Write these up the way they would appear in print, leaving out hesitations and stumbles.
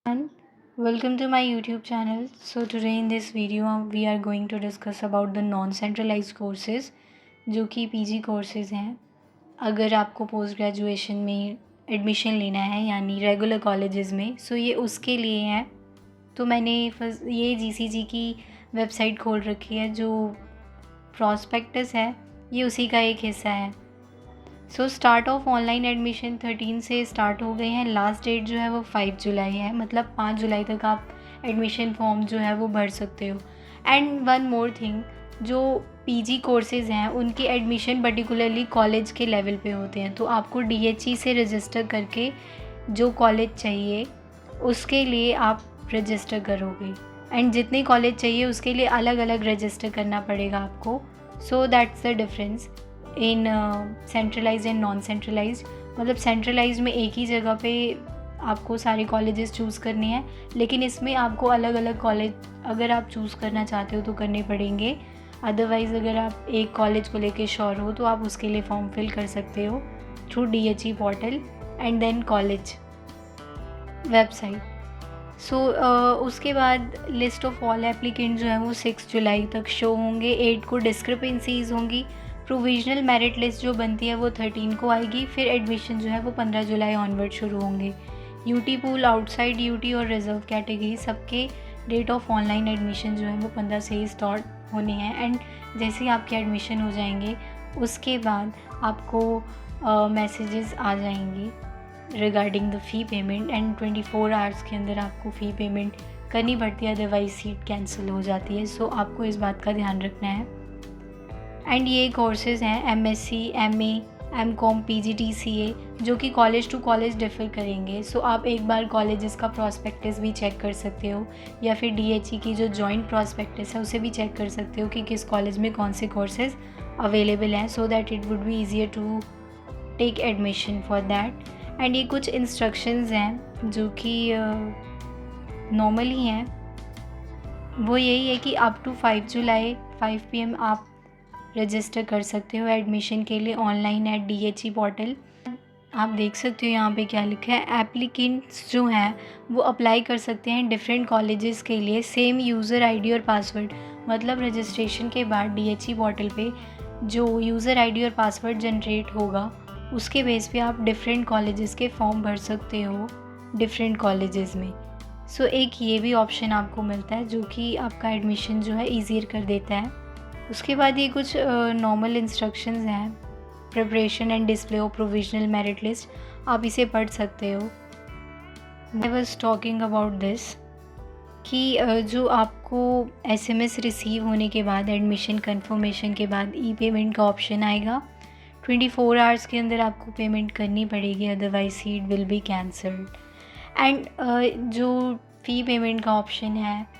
And welcome to my YouTube channel. So today in this video we are going to discuss about the non-centralized courses जो कि PG courses हैं। अगर आपको post graduation में admission लेना है यानी रेगुलर कॉलेजेस में सो ये उसके लिए है। तो मैंने ये जीसीजी की वेबसाइट खोल रखी है। जो प्रॉस्पेक्टस है ये उसी का एक हिस्सा है। So start of online admission 13 से स्टार्ट हो गए हैं। लास्ट डेट जो है वो 5 जुलाई है, मतलब 5 जुलाई तक आप एडमिशन फॉर्म जो है वो भर सकते हो। एंड वन मोर थिंग, जो पीजी कोर्सेज़ हैं उनकी एडमिशन पर्टिकुलरली कॉलेज के लेवल पे होते हैं। तो आपको डीएचई से रजिस्टर करके जो कॉलेज चाहिए उसके लिए आप रजिस्टर करोगे। एंड जितने कॉलेज चाहिए उसके लिए अलग अलग रजिस्टर करना पड़ेगा आपको। So that's the difference in centralise and non centralise. मतलब सेंट्रलाइज में एक ही जगह पे आपको सारे कॉलेजेस चूज़ करने हैं, लेकिन इसमें आपको अलग अलग कॉलेज अगर आप चूज़ करना चाहते हो तो करने पड़ेंगे। अदरवाइज़ अगर आप एक कॉलेज को लेके श्योर हो तो आप उसके लिए फॉर्म फिल कर सकते हो through DHE portal and then college website. So उसके बाद लिस्ट ऑफ ऑल एप्लीकेंट जो है वो 6 जुलाई तक शो होंगे। 8 को डिस्क्रिपेंसीज होंगी। प्रोविजनल मेरिट लिस्ट जो बनती है वो 13 को आएगी। फिर एडमिशन जो है वो 15 जुलाई ऑनवर्ड शुरू होंगे। यूटी पूल, आउटसाइड यूटी और रिजर्व कैटेगरी सबके डेट ऑफ ऑनलाइन एडमिशन जो है वो 15 से ही स्टार्ट होने हैं। एंड जैसे ही आपके एडमिशन हो जाएंगे उसके बाद आपको मैसेजेस आ जाएंगे regarding the fee payment. And 24 hours के अंदर आपको फ़ी पेमेंट करनी पड़ती है, अदरवाइज सीट कैंसिल हो जाती है। सो आपको इस बात का ध्यान रखना है। एंड ये कोर्सेज़ हैं एमएससी, एमए, एमकॉम, पीजीटीसीए, जो कि कॉलेज टू कॉलेज डिफ़र करेंगे। सो आप एक बार कॉलेजेस का प्रॉस्पेक्टस भी चेक कर सकते हो, या फिर डीएचई की जो जॉइंट प्रॉस्पेक्टस है उसे भी चेक कर सकते हो कि किस कॉलेज में कौन से कोर्सेज़ अवेलेबल हैं, so that it would be easier to take admission for that. And ये कुछ इंस्ट्रक्शंस हैं जो कि नॉर्मल ही हैं। वो यही है कि अप टू 5 जुलाई 5 PM आप रजिस्टर कर सकते हो एडमिशन के लिए ऑनलाइन एट डीएचई पोर्टल। आप देख सकते हो यहाँ पे क्या लिखा है। एप्लीकेंट्स जो हैं वो अप्लाई कर सकते हैं डिफरेंट कॉलेजेस के लिए सेम यूज़र आईडी और पासवर्ड। मतलब रजिस्ट्रेशन के बाद डीएचई पोर्टल पे जो यूज़र आईडी और पासवर्ड जनरेट होगा उसके बेस पे आप डिफरेंट कॉलेजेस के फॉर्म भर सकते हो डिफरेंट कॉलेजेस में। सो एक ये भी ऑप्शन आपको मिलता है जो कि आपका एडमिशन जो है ईजियर कर देता है। उसके बाद ये कुछ नॉर्मल इंस्ट्रक्शंस हैं, preparation and display of provisional merit list, आप इसे पढ़ सकते हो। I was talking about this कि जो आपको एसएमएस रिसीव होने के बाद एडमिशन कंफर्मेशन के बाद ई पेमेंट का ऑप्शन आएगा। 24 आवर्स के अंदर आपको पेमेंट करनी पड़ेगी, otherwise seat will be cancelled. And जो फ़ी पेमेंट का ऑप्शन है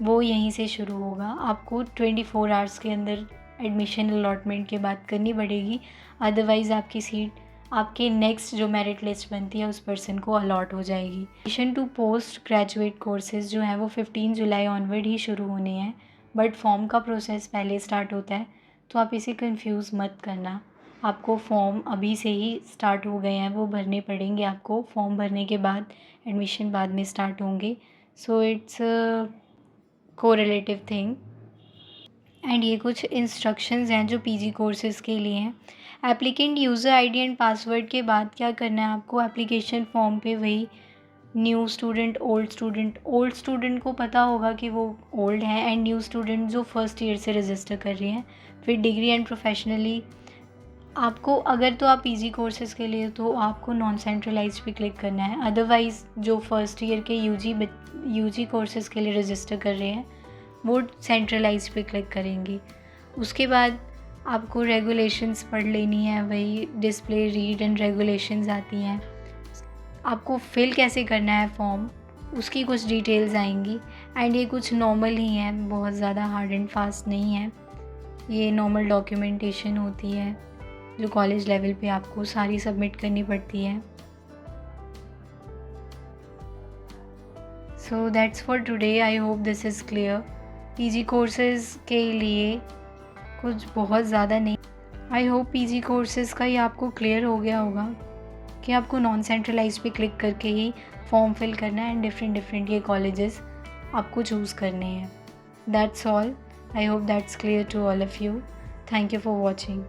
वो यहीं से शुरू होगा। आपको 24 आवर्स के अंदर एडमिशन अलॉटमेंट के बाद करनी पड़ेगी, अदरवाइज़ आपकी सीट आपके नेक्स्ट जो मेरिट लिस्ट बनती है उस पर्सन को अलॉट हो जाएगी। Admission to post graduate courses जो हैं वो 15 जुलाई ऑनवर्ड ही शुरू होने हैं, बट फॉर्म का प्रोसेस पहले स्टार्ट होता है, तो आप इसे कंफ्यूज मत करना। आपको फॉर्म अभी से ही स्टार्ट हो गए हैं, वो भरने पड़ेंगे आपको। फॉर्म भरने के बाद एडमिशन बाद में स्टार्ट होंगे। So it's correlative thing. And ये कुछ इंस्ट्रक्शंस हैं जो पीजी कोर्सेज़ के लिए हैं। Applicant user ID and password के बाद क्या करना है आपको, एप्लीकेशन फॉर्म पे वही न्यू स्टूडेंट, ओल्ड स्टूडेंट को पता होगा कि वो ओल्ड है, एंड न्यू स्टूडेंट जो फर्स्ट ईयर से रजिस्टर कर रही हैं। फिर डिग्री एंड प्रोफेशनली आपको, अगर तो आप पीजी कोर्सेज़ के लिए तो आपको नॉन सेंट्रलाइज पे क्लिक करना है, अदरवाइज़ जो फर्स्ट ईयर के यूजी कोर्सेज़ के लिए रजिस्टर कर रहे हैं वो सेंट्रलाइज पे क्लिक करेंगे। उसके बाद आपको रेगुलेशंस पढ़ लेनी है, वही डिस्प्ले, रीड एंड रेगुलेशंस आती हैं। आपको फिल कैसे करना है फॉर्म उसकी कुछ डिटेल्स आएंगी। एंड ये कुछ नॉर्मल ही हैं, बहुत ज़्यादा हार्ड एंड फास्ट नहीं है। ये नॉर्मल डॉक्यूमेंटेशन होती है जो कॉलेज लेवल पे आपको सारी सबमिट करनी पड़ती है। So that's for today, I hope this is clear. PG courses के लिए कुछ बहुत ज़्यादा नहीं, आई होप पीजी कोर्सेज़ का ये आपको क्लियर हो गया होगा। कि आपको नॉन सेंट्रलाइज पे क्लिक करके ही फॉर्म फिल करना है एंड डिफरेंट ये कॉलेजेस आपको चूज़ करने हैं. That's all. I hope that's clear to all of you. Thank you for watching.